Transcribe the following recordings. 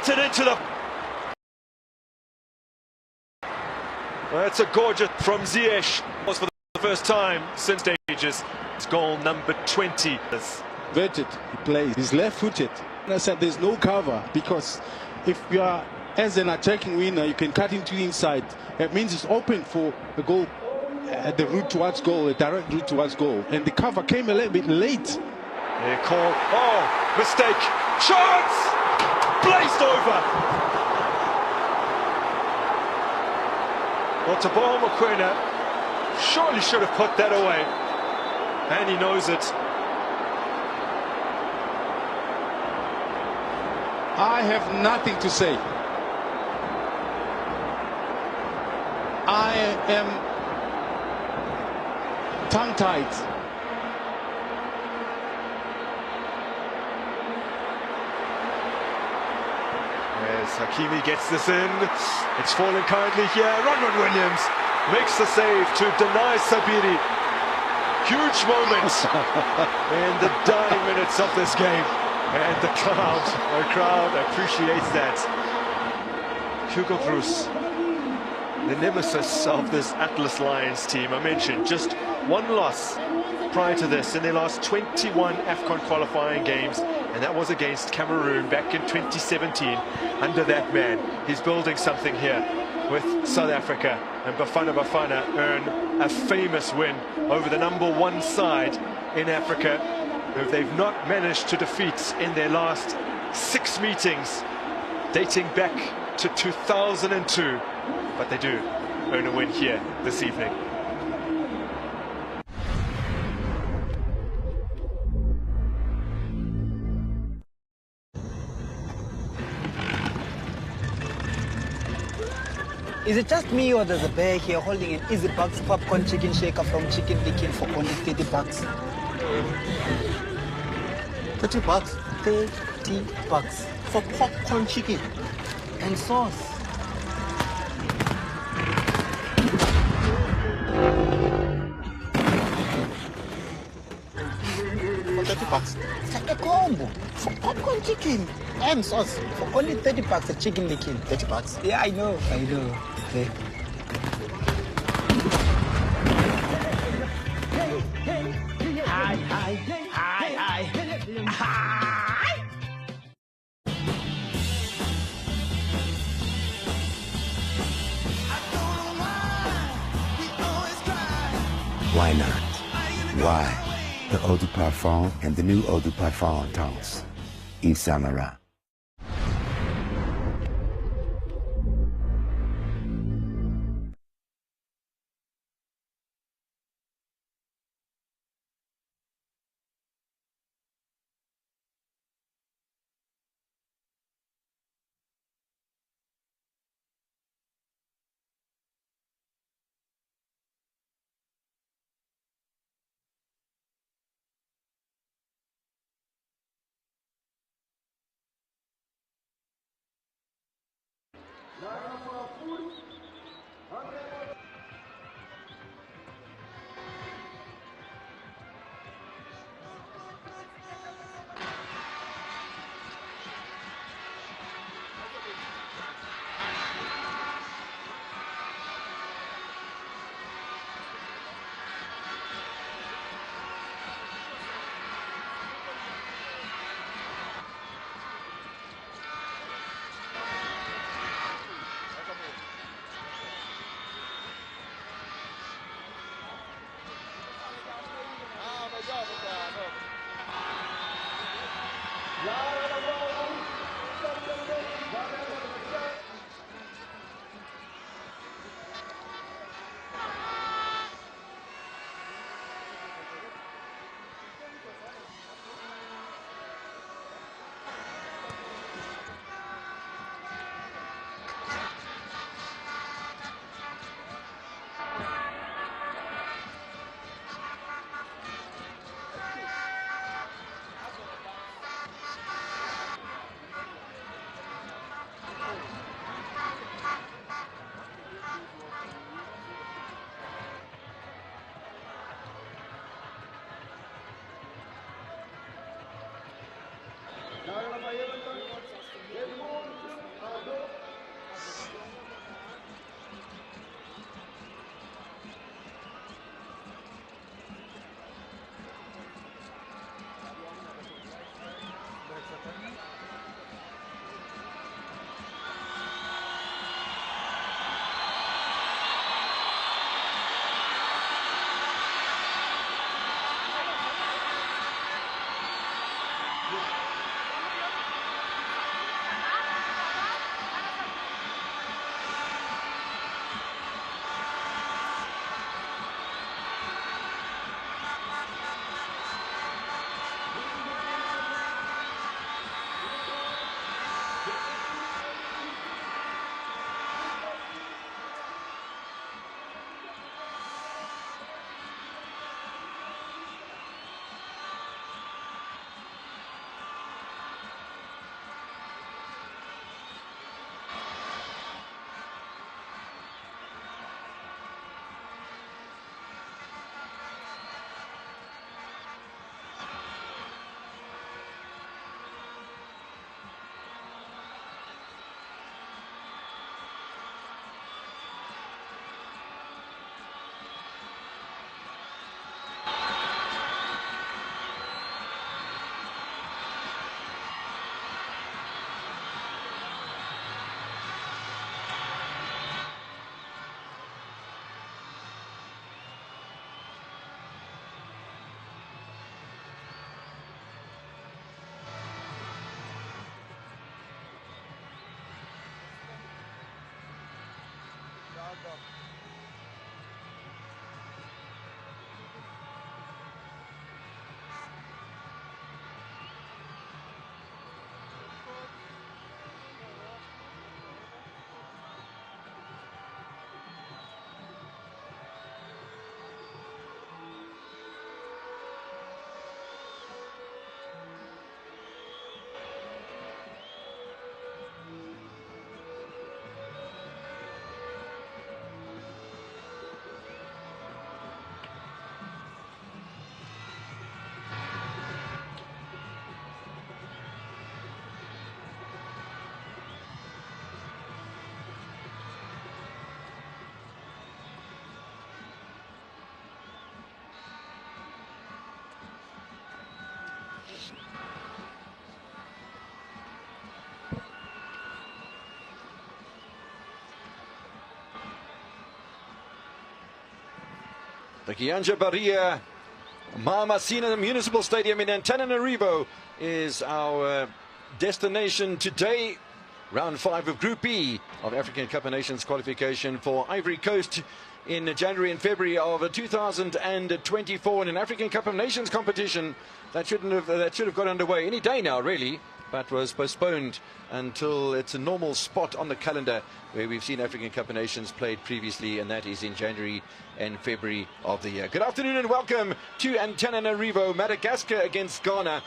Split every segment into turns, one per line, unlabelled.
it into the... That's a gorgeous from Ziyech. Was for the first time since stages. It's goal number 20.
Verted, he plays. He's left-footed. I said there's no cover, because if you are as an attacking winner, you can cut into the inside. That means it's open for a goal, the route towards goal, a direct route towards goal. And the cover came a little bit late.
They call. Oh, mistake. Chance! Blazed over. Well, Tabo Mokoena surely should have put that away. And he knows it.
I have nothing to say. I am tongue-tied.
As Hakimi gets this in, it's falling kindly here. Ronwen Williams makes the save to deny Sabiri. Huge moment in the dying minutes of this game. And the crowd appreciates that. Hugo Bruce, the nemesis of this Atlas Lions team. I mentioned just one loss prior to this in their last 21 AFCON qualifying games, and that was against Cameroon back in 2017. Under that man, he's building something here with South Africa, and Bafana Bafana earn a famous win over the #1 side in Africa, who they've not managed to defeat in their last 6 meetings, dating back to 2002. But they do earn a win here this evening.
Is it just me, or there's a bear here holding an Easy Bucks popcorn chicken shaker from Chicken Licken for only 30 bucks?
30 bucks?
30 bucks.
For popcorn chicken?
And sauce.
For 30 bucks?
It's like a combo. For popcorn chicken and sauce. For only 30 bucks at Chicken Licken.
30 bucks?
Yeah, I know. Okay. Hi.
Why not? Why? The Eau de Parfum and the new Eau de Parfum Intense. Yves Saint Laurent.
The Kianja Baria Mamasina Municipal Stadium in Antananarivo is our destination today. Round 5 of Group E of African Cup of Nations qualification for Ivory Coast in January and February of 2024 in an African Cup of Nations competition that should have got underway any day now, really, but was postponed until it's a normal spot on the calendar where we've seen African Cup of Nations played previously, and that is in January and February of the year. Good afternoon and welcome to Antananarivo. Madagascar against Ghana,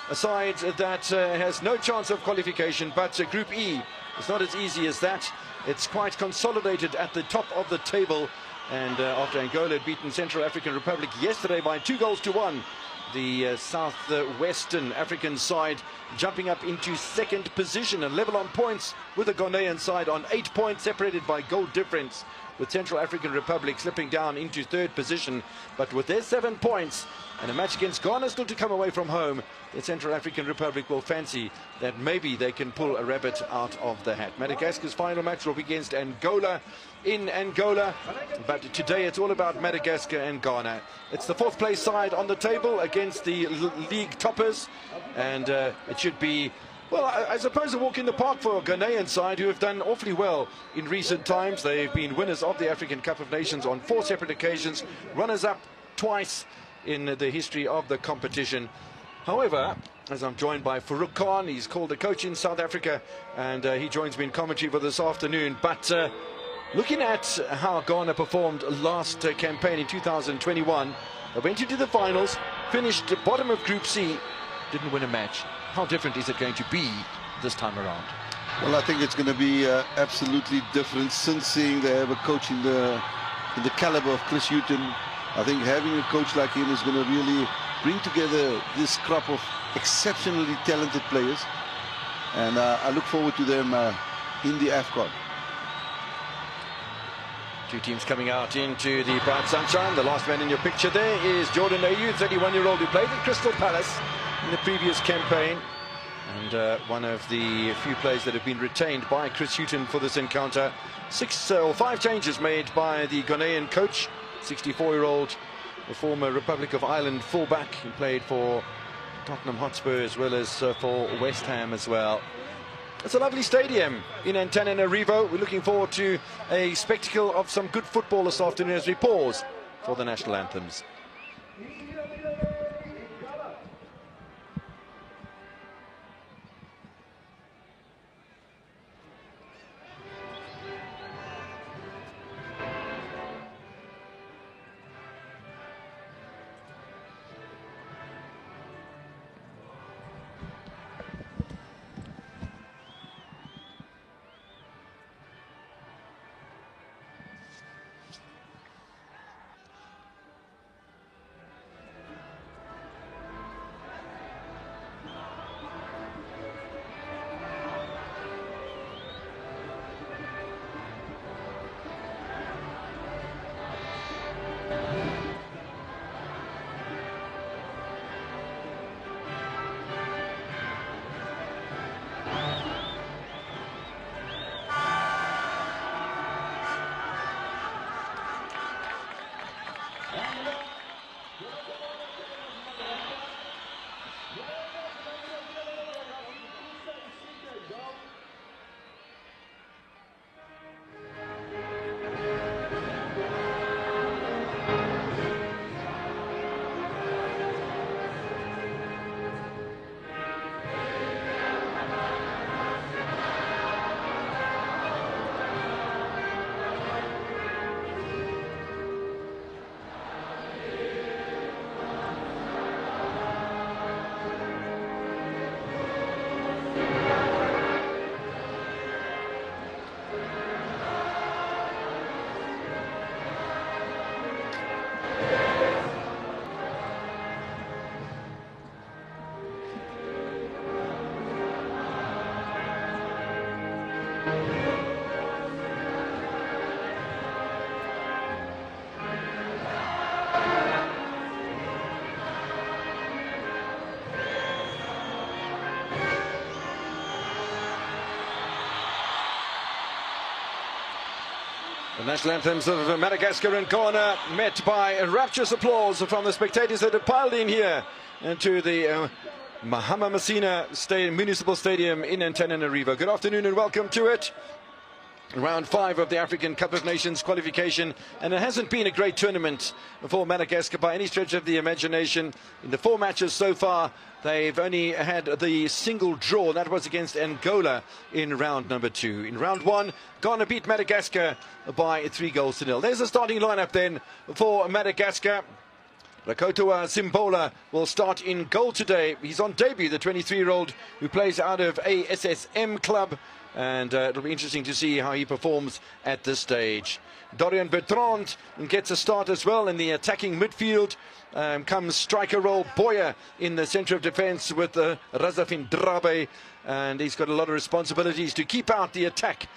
a side that has no chance of qualification, but Group E is not as easy as that. It's quite consolidated at the top of the table, and after Angola had beaten Central African Republic yesterday by 2-1, the southwestern African side jumping up into second position and level on points with the Ghanaian side on 8 points, separated by goal difference, with Central African Republic slipping down into third position. But with their 7 points and a match against Ghana still to come away from home, the Central African Republic will fancy that maybe they can pull a rabbit out of the hat. Madagascar's final match will be against Angola in Angola, but today it's all about Madagascar and Ghana. It's the 4th place side on the table against the league toppers, and it should be, well, I suppose a walk in the park for a Ghanaian side who have done awfully well in recent times. They've been winners of the African Cup of Nations on 4 separate occasions, runners-up twice in the history of the competition. However, as I'm joined by Farouk Khan, he's called a coach in South Africa, and he joins me in commentary for this afternoon. But looking at how Ghana performed last campaign in 2021, they went into the finals, finished bottom of Group C, didn't win a match. How different is it going to be this time around?
Well, I think it's going to be absolutely different, since seeing they have a coach in the caliber of Chris Hughton. I think having a coach like him is going to really bring together this crop of exceptionally talented players, and I look forward to them in the AFCON.
Two teams coming out into the bright sunshine. The last man in your picture there is Jordan Ayew, 31-year-old, who played at Crystal Palace in the previous campaign, and one of the few players that have been retained by Chris Hughton for this encounter. 5 changes made by the Ghanaian coach, 64-year-old, the former Republic of Ireland fullback. He played for Tottenham Hotspur as well as for West Ham as well. It's a lovely stadium in Antananarivo. We're looking forward to a spectacle of some good football this afternoon as we pause for the national anthems. The national anthems of Madagascar and Ghana met by rapturous applause from the spectators that had piled in here into the Mahama Masina Municipal Stadium in Antananarivo. Good afternoon and welcome to it. Round 5 of the African Cup of Nations qualification, and it hasn't been a great tournament for Madagascar by any stretch of the imagination. In the 4 matches so far, they've only had the single draw. That was against Angola in round number 2. In round 1, Ghana beat Madagascar by 3-0. There's the starting lineup then for Madagascar. Rakotoa Simbola will start in goal today. He's on debut, the 23-year-old who plays out of ASSM club. And it'll be interesting to see how he performs at this stage. Dorian Bertrand gets a start as well in the attacking midfield. Comes striker role Boya in the centre of defence with Razafin Drabe. And he's got a lot of responsibilities to keep out the attack.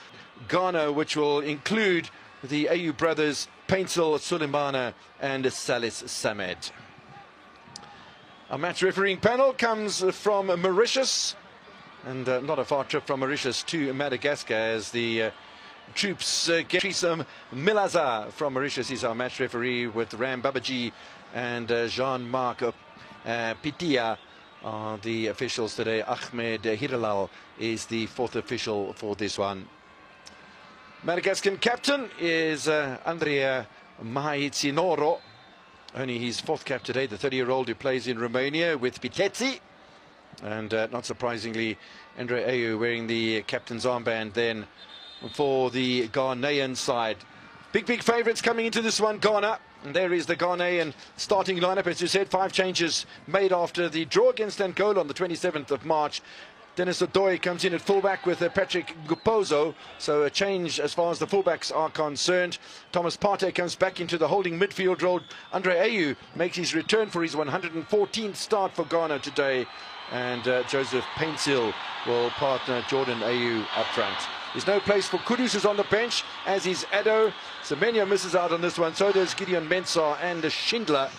Ghana, which will include the AU brothers Paintsel Sulemana and Salis Samed. Our match refereeing panel comes from Mauritius. And not a far trip from Mauritius to Madagascar as the troops get Trisam Milaza from Mauritius. He's our match referee with Ram Babaji and Jean-Marc Pitia are the officials today. Ahmed Hiralal is the 4th official for this one. Madagascan captain is Andrea Mahitsinoro. Only his 4th cap today, the 30-year-old who plays in Romania with Pitetsi. And not surprisingly, Andre Ayew wearing the captain's armband then for the Ghanaian side. Big favourites coming into this one, Ghana. And there is the Ghanaian starting lineup. As you said, 5 changes made after the draw against Angola on the 27th of March. Dennis Odoi comes in at fullback with Patrick Gupozo, so a change as far as the fullbacks are concerned. Thomas Partey comes back into the holding midfield role. Andre Ayew makes his return for his 114th start for Ghana today. And Joseph Paintsel will partner Jordan Ayew up front. There's no place for Kudus, who's on the bench, as is Addo. Semenya misses out on this one, so does Gideon Mensah and Schindler.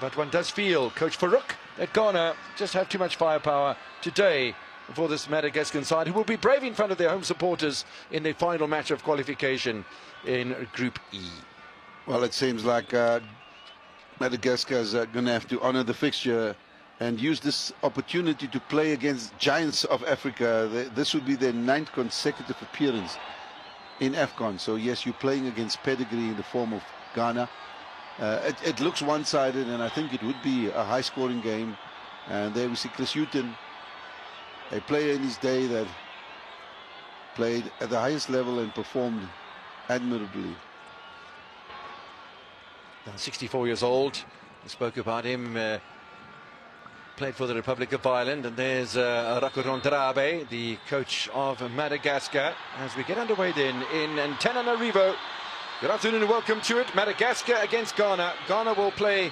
But one does feel, Coach Farouk, that Ghana just have too much firepower today for this Madagascan side, who will be brave in front of their home supporters in the final match of qualification in Group E.
Well, it seems like Madagascar is going to have to honour the fixture and use this opportunity to play against giants of Africa. This would be their 9th consecutive appearance in AFCON. So yes, you're playing against pedigree in the form of Ghana. It looks one-sided, and I think it would be a high-scoring game. And there we see Chris Hughton, a player in his day that played at the highest level and performed admirably.
64 years old. We spoke about him. Played for the Republic of Ireland, and there's Rakoton Drabe, the coach of Madagascar, as we get underway then in Antananarivo. Good afternoon and welcome to it. Madagascar against Ghana. Ghana will play